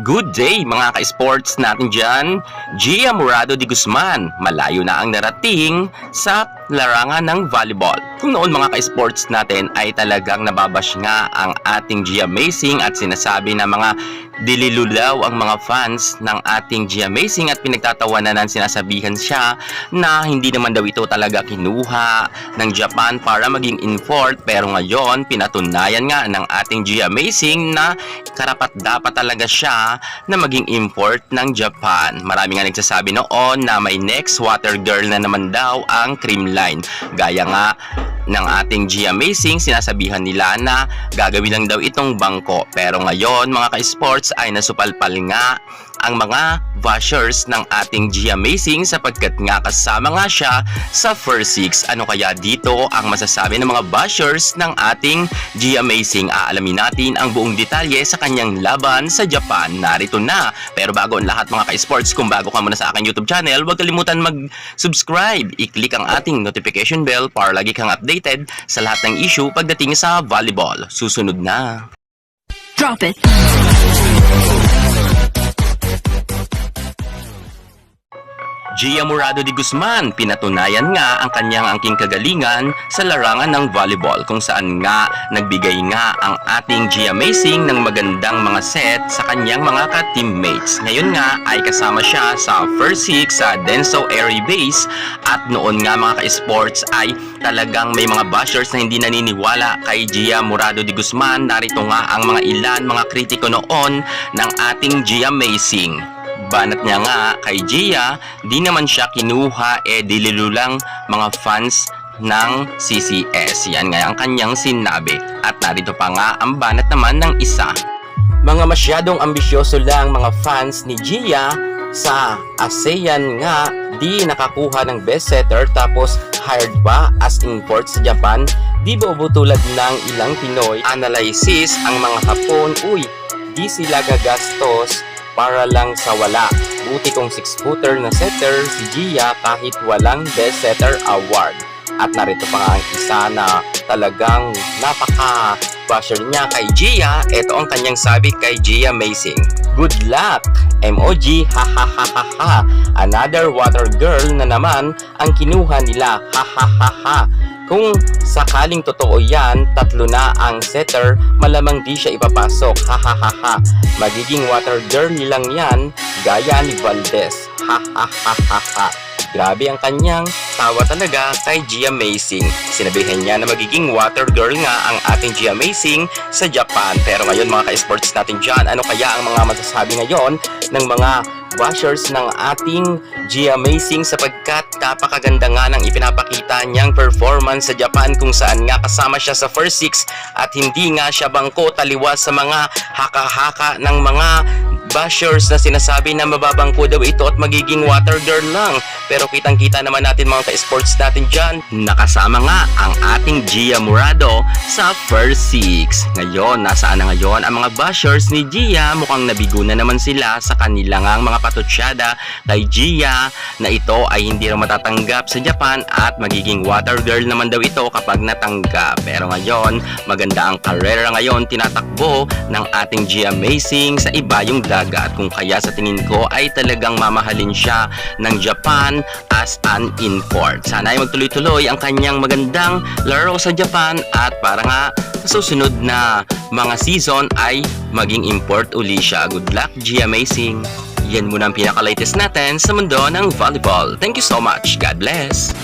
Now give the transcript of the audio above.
Good day mga ka-sports natin dyan. Gia Murado de Guzman, malayo na ang narating sa larangan ng volleyball. Kung noon mga ka-sports natin ay talagang nababash nga ang ating Gia Amazing at sinasabi na mga dililulaw ang mga fans ng ating Gia Amazing at pinagtatawanan ng sinasabihan siya na hindi naman daw ito talaga kinuha ng Japan para maging import, pero ngayon pinatunayan nga ng ating Gia Amazing na karapat dapat talaga siya na maging import ng Japan. Marami nga nagsasabi noon na may next water girl na naman daw ang Creamline. Gaya nga ng ating Gia Amazing, sinasabihan nila na gagawin lang daw itong bangko. Pero ngayon mga ka-sports ay nasupalpal nga ang mga bashers ng ating Gia Amazing sapagkat nga kasama nga siya sa first six. Ano kaya dito ang masasabi ng mga bashers ng ating Gia Amazing? Aalamin natin ang buong detalye sa kanyang laban sa Japan. Narito na. Pero bago ang lahat mga ka-sports, kung bago ka muna sa aking YouTube channel, huwag kalimutan mag-subscribe. I-click ang ating notification bell para lagi kang updated sa lahat ng issue pagdating sa volleyball. Susunod na. Drop it. Gia Murado de Guzman, pinatunayan nga ang kanyang angking kagalingan sa larangan ng volleyball kung saan nga nagbigay nga ang ating Gia Amazing ng magandang mga set sa kanyang mga ka-teammates. Ngayon nga ay kasama siya sa first six sa Denso Airy Base at noon nga mga ka-sports ay talagang may mga bashers na hindi naniniwala kay Gia Murado de Guzman. Narito nga ang mga ilan mga kritiko noon ng ating Gia Amazing. Banat niya nga kay Gia, di naman siya kinuha dililulang mga fans ng CCS. Yan nga ang kanyang sinabi. At narito pa nga ang banat naman ng isa. Mga masyadong ambisyoso lang mga fans ni Gia sa ASEAN nga, di nakakuha ng best setter tapos hired pa as import sa Japan. Di bobo tulad ng ilang Pinoy. Analysis ang mga Hapon, di sila gagastos para lang sa wala. Buti kong 6-footer na setter si Gia kahit walang best setter award. At narito pa nga ang isa na talagang napaka-basher niya kay Gia. Ito ang kanyang sabi kay Gia Amazing. Good luck! emoji, ha ha ha ha ha. Another water girl na naman ang kinuha nila, ha ha ha ha. Kung sakaling totoo yan, 3 na ang setter, malamang di siya ipapasok, ha ha ha ha. Magiging water girl lang yan, gaya ni Valdez, ha ha ha ha ha. Grabe ang kanyang tawa talaga kay Gia Amazing. Sinabihan niya na magiging water girl nga ang ating Gia Amazing sa Japan. Pero ngayon mga ka-sports natin dyan, ano kaya ang mga masasabi ngayon ng mga bashers ng ating Gia Amazing sapagkat napakaganda nga ng ipinapakita niyang performance sa Japan kung saan nga kasama siya sa first six at hindi nga siya bangko taliwas sa mga haka-haka ng mga bashers na sinasabi na mababangko daw ito at magiging water girl lang. Pero kitang-kita naman natin mga ka-sports natin dyan, nakasama nga ang ating Gia Murado sa first six. Ngayon, nasaan na ngayon ang mga bashers ni Gia? Mukhang nabigo na naman sila sa kanilang mga patutsada kay Gia na ito ay hindi rin matatanggap sa Japan at magiging water girl naman daw ito kapag natanggap. Pero ngayon, maganda ang karera ngayon tinatakbo ng ating Gia Amazing sa iba yung dagat, kung kaya sa tingin ko ay talagang mamahalin siya ng Japan as an import. Sana ay magtuloy-tuloy ang kanyang magandang laro sa Japan at para nga sa susunod na mga season ay maging import uli siya. Good luck Gia Amazing! Yan muna ang pinaka-latest natin sa mundo ng volleyball. Thank you so much. God bless!